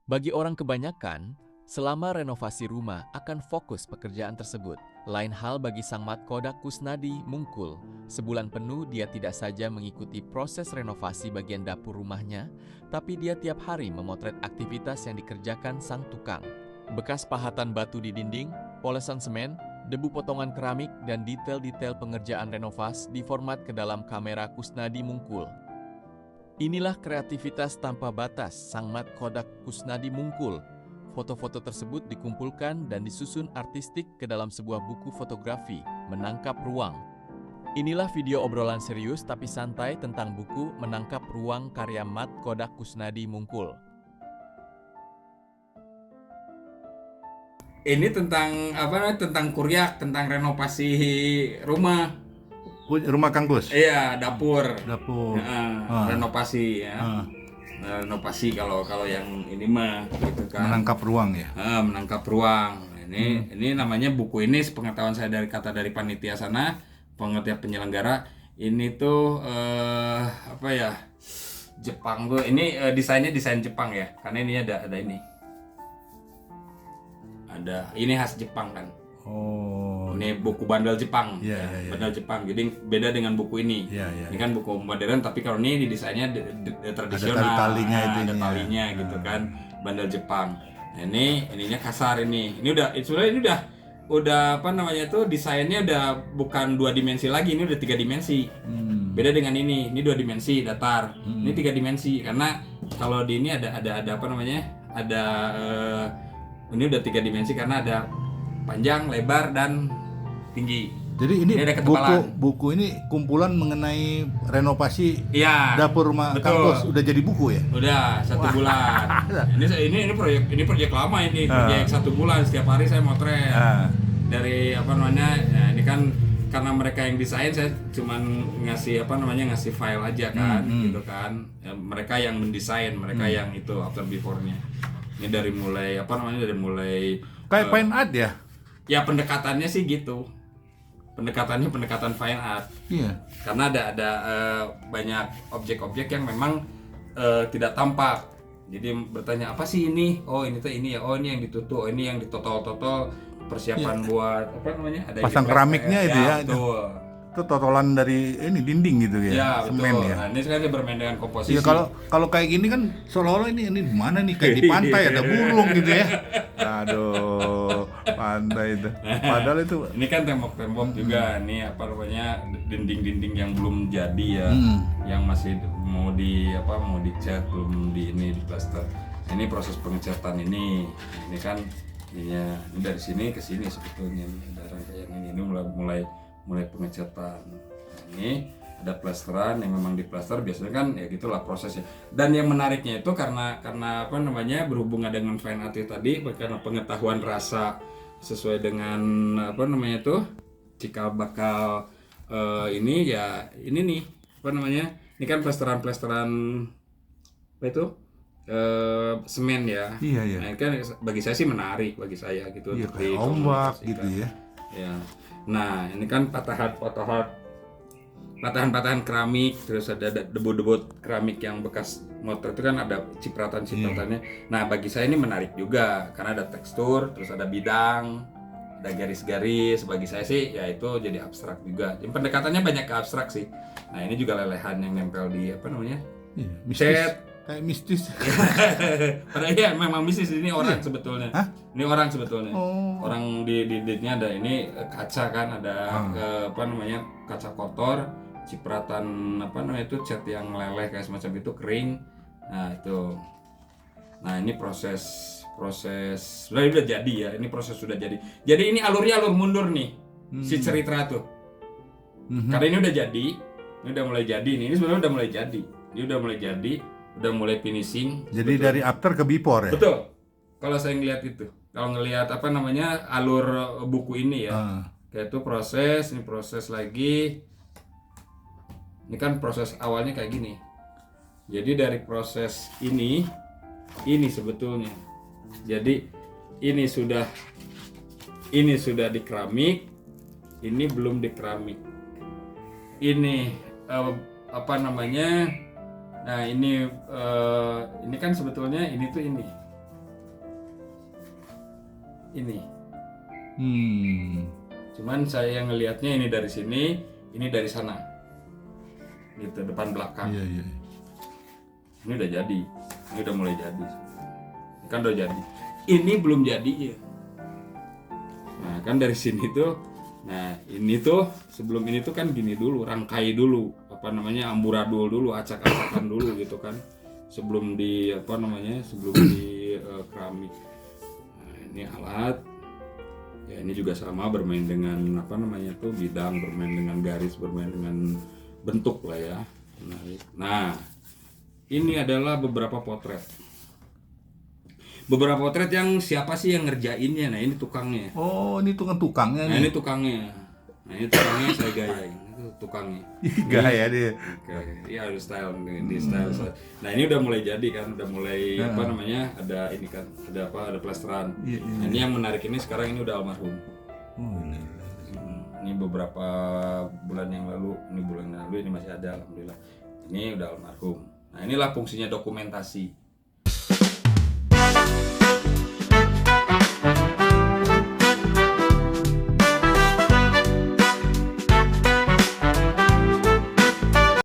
Bagi orang kebanyakan, selama renovasi rumah akan fokus pekerjaan tersebut. Lain hal bagi Sang Mat Kodak Kusnadi Mungkul. Sebulan penuh dia tidak saja mengikuti proses renovasi bagian dapur rumahnya, tapi dia tiap hari memotret aktivitas yang dikerjakan sang tukang. Bekas pahatan batu di dinding, polesan semen, debu potongan keramik, dan detail-detail pengerjaan renovasi diformat ke dalam kamera Kusnadi Mungkul. Inilah kreativitas tanpa batas Sang Mat Kodak Kusnadi Mungkul. Foto-foto tersebut dikumpulkan dan disusun artistik ke dalam sebuah buku fotografi, Menangkap Ruang. Inilah video obrolan serius tapi santai tentang buku Menangkap Ruang karya Mat Kodak Kusnadi Mungkul. Ini tentang tentang kuryak, tentang renovasi rumah. Rumah Kang Gus? Iya, dapur. Dapur. Renovasi ya. Renovasi kalau yang ini mah gitu kan. Menangkap ruang ya. Menangkap ruang. Ini namanya buku ini sepengetahuan saya dari panitia sana, panitia penyelenggara. Ini tuh Jepang tuh. Ini desainnya desain Jepang ya. Karena ini ada ini. Ini khas Jepang kan. Oh. Ini buku bandel Jepang. Iya. Bandel Jepang. Jadi beda dengan buku ini. Iya. Ini kan buku modern, tapi kalau ini desainnya tradisional. Ada talinya itu. Ada talinya gitu kan. Bandel Jepang. Nah, ininya kasar ini. Sebenarnya ini udah desainnya udah bukan 2 dimensi lagi, ini udah 3 dimensi. Beda dengan ini 2 dimensi datar. Ini 3 dimensi karena kalau di ini ada ini udah 3 dimensi karena ada panjang, lebar, dan tinggi. Jadi ini ada ketebalan. buku ini kumpulan mengenai renovasi dapur rumah betul. Kang Gus. Udah jadi buku ya? Udah 1 bulan. Ini proyek lama ini, proyek 1 bulan. Setiap hari saya motret. Dari nah ini kan karena mereka yang desain, saya cuman ngasih file aja kan, gitu kan. Ya, mereka yang mendesain, mereka yang itu after before-nya. Ini dari mulai Kayak fine art ya? Ya pendekatannya sih gitu. Pendekatan fine art. Iya. Karena ada banyak objek-objek yang memang tidak tampak. Jadi bertanya apa sih ini? Oh ini tuh ini ya. Oh ini yang ditutup. Oh ini yang ditotol-totol persiapan buat Ada pasang keramiknya itu ya. Betul. Itu totolan dari ini dinding gitu ya. Ya Semen betul. ya. Nah, ini sekarang saya bermain dengan komposisi. Iya, kalau kayak gini kan seolah-olah ini di mana nih, kayak di pantai ada burung gitu ya. Aduh, pantai itu. Padahal itu ini kan tembok-tembok juga nih dinding-dinding yang belum jadi ya. Yang masih mau dicat, belum di plaster. Ini proses pengecatan ini kan ini dari sini ke sini sebetulnya ada rangkaian ini mulai pengecatan. Nah, ini ada plasteran yang memang diplaster biasanya kan ya gitulah prosesnya. Dan yang menariknya itu karena berhubungan dengan fine art tadi, karena pengetahuan rasa sesuai dengan cikal bakal ini nih ini kan plasteran semen ya. Iya. Nah, kan bagi saya sih menarik gitu. Iya, kayak ombak gitu ya. Ya. Nah, ini kan patahan keramik, terus ada debu-debu keramik yang bekas motor itu kan ada cipratan-cipratannya. Nah, bagi saya ini menarik juga karena ada tekstur, terus ada bidang, ada garis-garis. Bagi saya sih ya itu jadi abstrak juga. Jadi pendekatannya banyak ke abstrak sih. Nah, ini juga lelehan yang nempel di Iya, mistis. Cat. Kayak mistis. Padahal ya memang mistis ini orang sebetulnya. Hah? Ini orang sebetulnya. Oh. Orang di dindingnya ada ini kaca kan, ada kaca kotor, cipratan cat yang meleleh kayak semacam itu kering. Nah, itu. Nah, ini proses udah jadi ya. Ini proses sudah jadi. Jadi ini alurnya alur mundur nih. Si cerita tuh. Karena ini udah jadi. Ini udah mulai jadi nih. Ini sebenarnya udah mulai jadi. Ini udah mulai jadi. Udah mulai finishing. Jadi betul. dari after ke before ya? Betul. Kalau saya ngelihat itu. Kalau ngelihat alur buku ini ya. Kayak itu ini proses lagi. Ini kan proses awalnya kayak gini. Jadi dari proses ini sebetulnya. Jadi ini sudah di keramik, ini belum di keramik. Ini Nah, ini kan sebetulnya ini tuh ini. ini. Hmm. Cuman saya ngelihatnya ini dari sini, ini dari sana. Gitu, depan belakang. Iya, iya. Ini udah jadi. Ini udah mulai jadi. Ini kan udah jadi. Ini belum jadi ya. Nah, kan dari sini tuh. Nah, ini tuh sebelum ini tuh kan gini dulu, rangkai dulu, apa namanya, amburadul dulu, acak-acakan dulu gitu kan. Sebelum di apa namanya? Sebelum di keramik. Nah, ini alat. Ya, ini juga sama, bermain dengan apa namanya tuh, bidang, bermain dengan garis, bermain dengan bentuk lah ya. Nah, ini adalah beberapa potret. Beberapa potret yang siapa sih yang ngerjainnya? Nah, ini tukangnya. Oh, ini tukangnya Nah, nih. ini tukangnya. Nah, ini tukangnya saya gayain. Itu tukangnya. Gaya dia. Oke, iya harus style nih, di style. Nah, ini udah mulai jadi kan, udah mulai apa namanya? Ada ini kan, ada apa? Ada plesteran. Iya, iya. Nah, ini yang menarik ini sekarang ini udah almarhum. Oh, ini. Ini beberapa bulan yang lalu, ini masih ada alhamdulillah. Ini udah almarhum. Nah, inilah fungsinya dokumentasi.